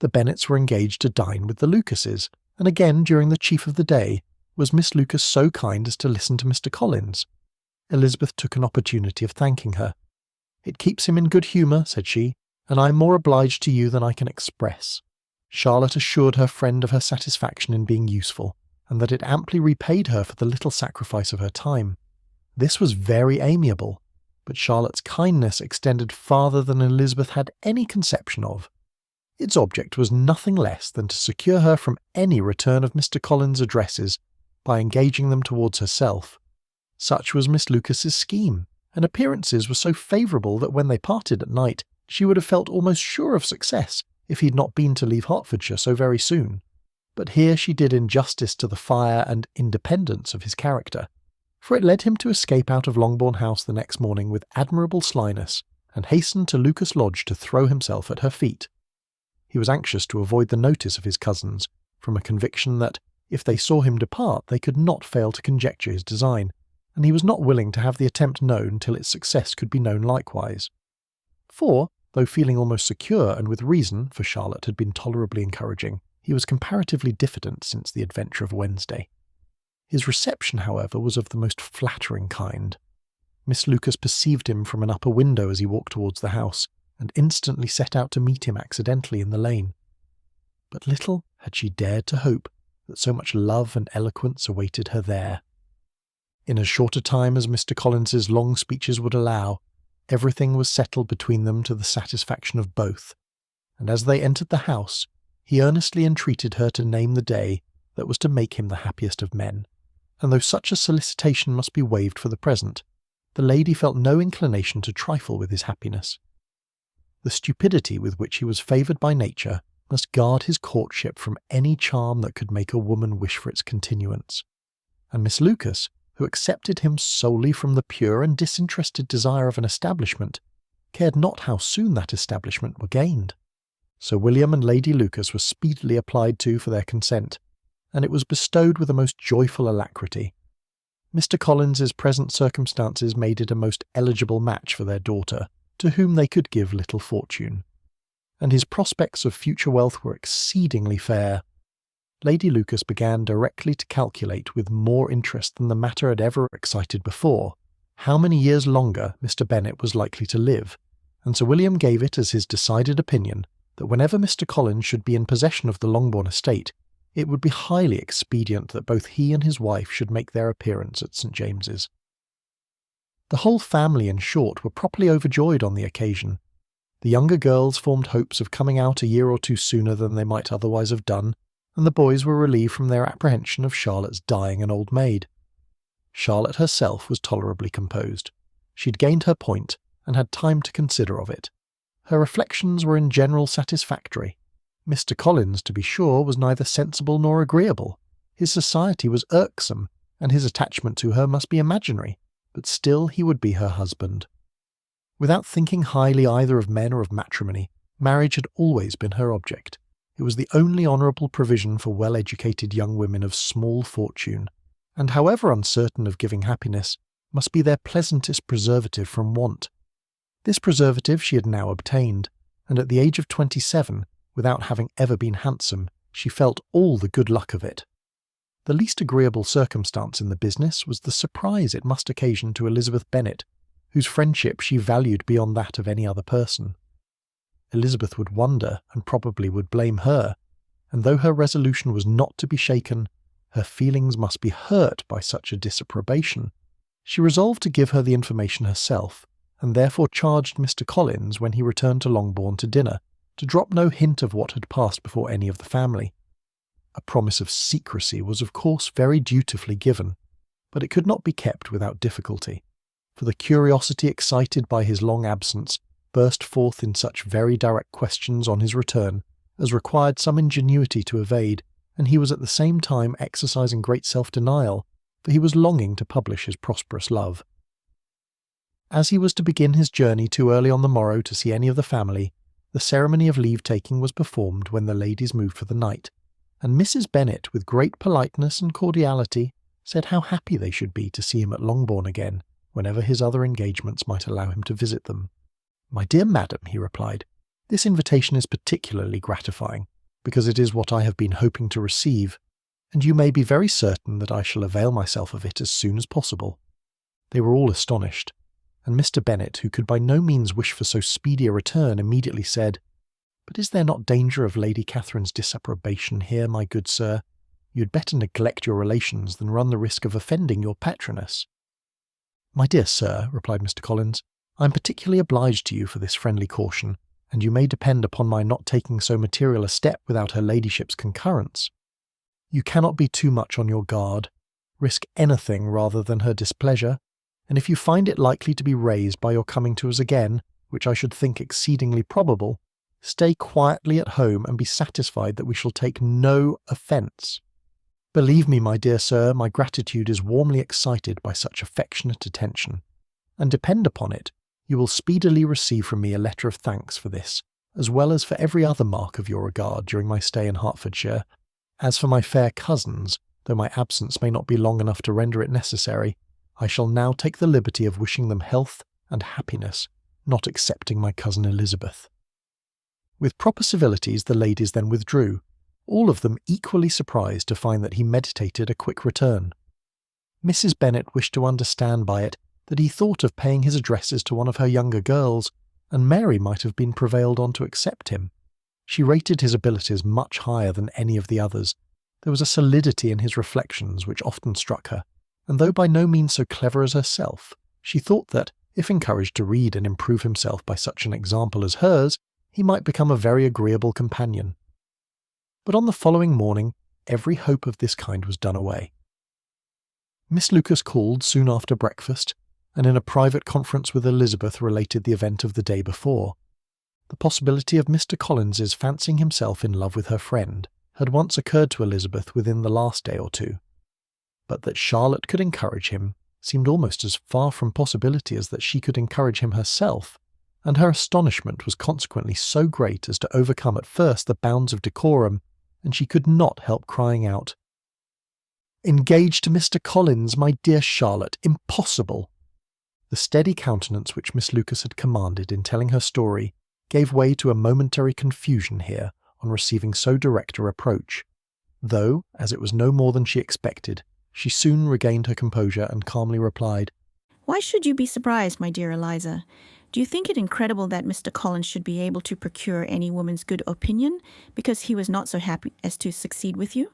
The Bennets were engaged to dine with the Lucases, and again during the chief of the day was Miss Lucas so kind as to listen to Mr. Collins. Elizabeth took an opportunity of thanking her. "It keeps him in good humour," said she, "and I am more obliged to you than I can express." Charlotte assured her friend of her satisfaction in being useful, and that it amply repaid her for the little sacrifice of her time. This was very amiable, but Charlotte's kindness extended farther than Elizabeth had any conception of. Its object was nothing less than to secure her from any return of Mr. Collins' addresses by engaging them towards herself. Such was Miss Lucas's scheme, and appearances were so favourable that when they parted at night she would have felt almost sure of success if he had not been to leave Hertfordshire so very soon. But here she did injustice to the fire and independence of his character, for it led him to escape out of Longbourn House the next morning with admirable slyness, and hasten to Lucas Lodge to throw himself at her feet. He was anxious to avoid the notice of his cousins, from a conviction that, if they saw him depart, they could not fail to conjecture his design, and he was not willing to have the attempt known till its success could be known likewise. For, though feeling almost secure, and with reason, for Charlotte had been tolerably encouraging, he was comparatively diffident since the adventure of Wednesday. His reception, however, was of the most flattering kind. Miss Lucas perceived him from an upper window as he walked towards the house, and instantly set out to meet him accidentally in the lane. But little had she dared to hope that so much love and eloquence awaited her there. In as short a time as Mr. Collins's long speeches would allow, everything was settled between them to the satisfaction of both, and as they entered the house, he earnestly entreated her to name the day that was to make him the happiest of men, and though such a solicitation must be waived for the present, the lady felt no inclination to trifle with his happiness. The stupidity with which he was favoured by nature must guard his courtship from any charm that could make a woman wish for its continuance, and Miss Lucas, who accepted him solely from the pure and disinterested desire of an establishment, cared not how soon that establishment were gained. Sir William and Lady Lucas were speedily applied to for their consent, and it was bestowed with a most joyful alacrity. Mr. Collins's present circumstances made it a most eligible match for their daughter, to whom they could give little fortune, and his prospects of future wealth were exceedingly fair. Lady Lucas began directly to calculate with more interest than the matter had ever excited before how many years longer Mr. Bennet was likely to live, and Sir William gave it as his decided opinion that whenever Mr. Collins should be in possession of the Longbourn estate, it would be highly expedient that both he and his wife should make their appearance at St. James's. The whole family, in short, were properly overjoyed on the occasion. The younger girls formed hopes of coming out a year or two sooner than they might otherwise have done, and the boys were relieved from their apprehension of Charlotte's dying an old maid. Charlotte herself was tolerably composed. She had gained her point, and had time to consider of it. Her reflections were in general satisfactory. Mr. Collins, to be sure, was neither sensible nor agreeable. His society was irksome, and his attachment to her must be imaginary, but still he would be her husband. Without thinking highly either of men or of matrimony, marriage had always been her object. It was the only honourable provision for well-educated young women of small fortune, and however uncertain of giving happiness, must be their pleasantest preservative from want. This preservative she had now obtained, and at the age of 27, without having ever been handsome, she felt all the good luck of it. The least agreeable circumstance in the business was the surprise it must occasion to Elizabeth Bennet, whose friendship she valued beyond that of any other person. Elizabeth would wonder, and probably would blame her, and though her resolution was not to be shaken, her feelings must be hurt by such a disapprobation. She resolved to give her the information herself, and therefore charged Mr. Collins, when he returned to Longbourn to dinner, to drop no hint of what had passed before any of the family. A promise of secrecy was of course very dutifully given, but it could not be kept without difficulty, for the curiosity excited by his long absence burst forth in such very direct questions on his return as required some ingenuity to evade, and he was at the same time exercising great self-denial, for he was longing to publish his prosperous love. As he was to begin his journey too early on the morrow to see any of the family, the ceremony of leave-taking was performed when the ladies moved for the night, and Mrs. Bennet, with great politeness and cordiality, said how happy they should be to see him at Longbourn again, whenever his other engagements might allow him to visit them. "My dear madam," he replied, This invitation is particularly gratifying, because it is what I have been hoping to receive, and you may be very certain that I shall avail myself of it as soon as possible." They were all astonished, and Mr. Bennet, who could by no means wish for so speedy a return, immediately said, "But is there not danger of Lady Catherine's disapprobation here, my good sir? You had better neglect your relations than run the risk of offending your patroness." "My dear sir," replied Mr. Collins, "I am particularly obliged to you for this friendly caution, and you may depend upon my not taking so material a step without her ladyship's concurrence. You cannot be too much on your guard. Risk anything rather than her displeasure, and if you find it likely to be raised by your coming to us again, which I should think exceedingly probable, stay quietly at home and be satisfied that we shall take no offence. Believe me, my dear sir, my gratitude is warmly excited by such affectionate attention, and depend upon it, you will speedily receive from me a letter of thanks for this, as well as for every other mark of your regard during my stay in Hertfordshire. As for my fair cousins, though my absence may not be long enough to render it necessary, I shall now take the liberty of wishing them health and happiness, not excepting my cousin Elizabeth." With proper civilities the ladies then withdrew, all of them equally surprised to find that he meditated a quick return. Mrs. Bennet wished to understand by it that he thought of paying his addresses to one of her younger girls, and Mary might have been prevailed on to accept him. She rated his abilities much higher than any of the others. There was a solidity in his reflections which often struck her, and though by no means so clever as herself, she thought that, if encouraged to read and improve himself by such an example as hers, he might become a very agreeable companion. But on the following morning, every hope of this kind was done away. Miss Lucas called soon after breakfast, and in a private conference with Elizabeth related the event of the day before. The possibility of Mr. Collins's fancying himself in love with her friend had once occurred to Elizabeth within the last day or two, but that Charlotte could encourage him seemed almost as far from possibility as that she could encourage him herself, and her astonishment was consequently so great as to overcome at first the bounds of decorum, and she could not help crying out, "Engaged to Mr. Collins, my dear Charlotte, impossible!" The steady countenance which Miss Lucas had commanded in telling her story gave way to a momentary confusion here on receiving so direct a reproach, though, as it was no more than she expected, she soon regained her composure and calmly replied, "Why should you be surprised, my dear Eliza? Do you think it incredible that Mr. Collins should be able to procure any woman's good opinion because he was not so happy as to succeed with you?"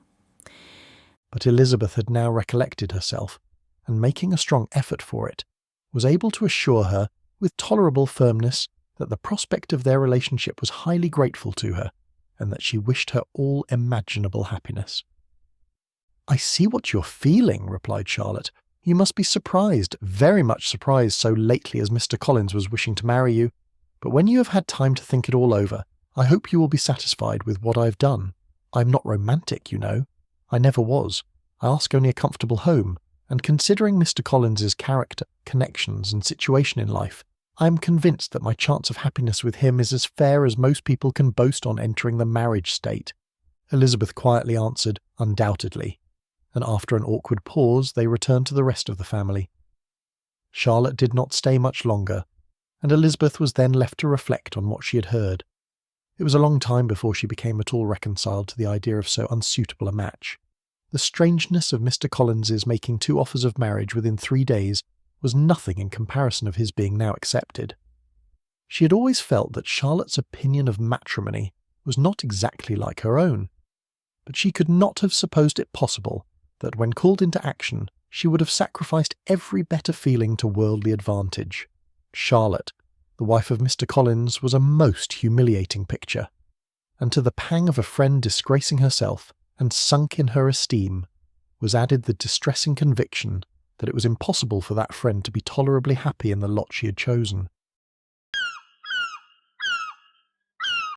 But Elizabeth had now recollected herself, and making a strong effort for it, was able to assure her, with tolerable firmness, that the prospect of their relationship was highly grateful to her, and that she wished her all imaginable happiness. "I see what you're feeling," replied Charlotte. "You must be surprised, very much surprised so lately as Mr. Collins was wishing to marry you. But when you have had time to think it all over, I hope you will be satisfied with what I have done. I am not romantic, you know. I never was. I ask only a comfortable home, and considering Mr. Collins's character, connections, and situation in life, I am convinced that my chance of happiness with him is as fair as most people can boast on entering the marriage state." Elizabeth quietly answered, "Undoubtedly," and after an awkward pause they returned to the rest of the family. Charlotte did not stay much longer, and Elizabeth was then left to reflect on what she had heard. It was a long time before she became at all reconciled to the idea of so unsuitable a match. The strangeness of Mr. Collins's making 2 offers of marriage within 3 days was nothing in comparison of his being now accepted. She had always felt that Charlotte's opinion of matrimony was not exactly like her own, but she could not have supposed it possible that when called into action she would have sacrificed every better feeling to worldly advantage. Charlotte, the wife of Mr. Collins, was a most humiliating picture, and to the pang of a friend disgracing herself and sunk in her esteem was added the distressing conviction that it was impossible for that friend to be tolerably happy in the lot she had chosen.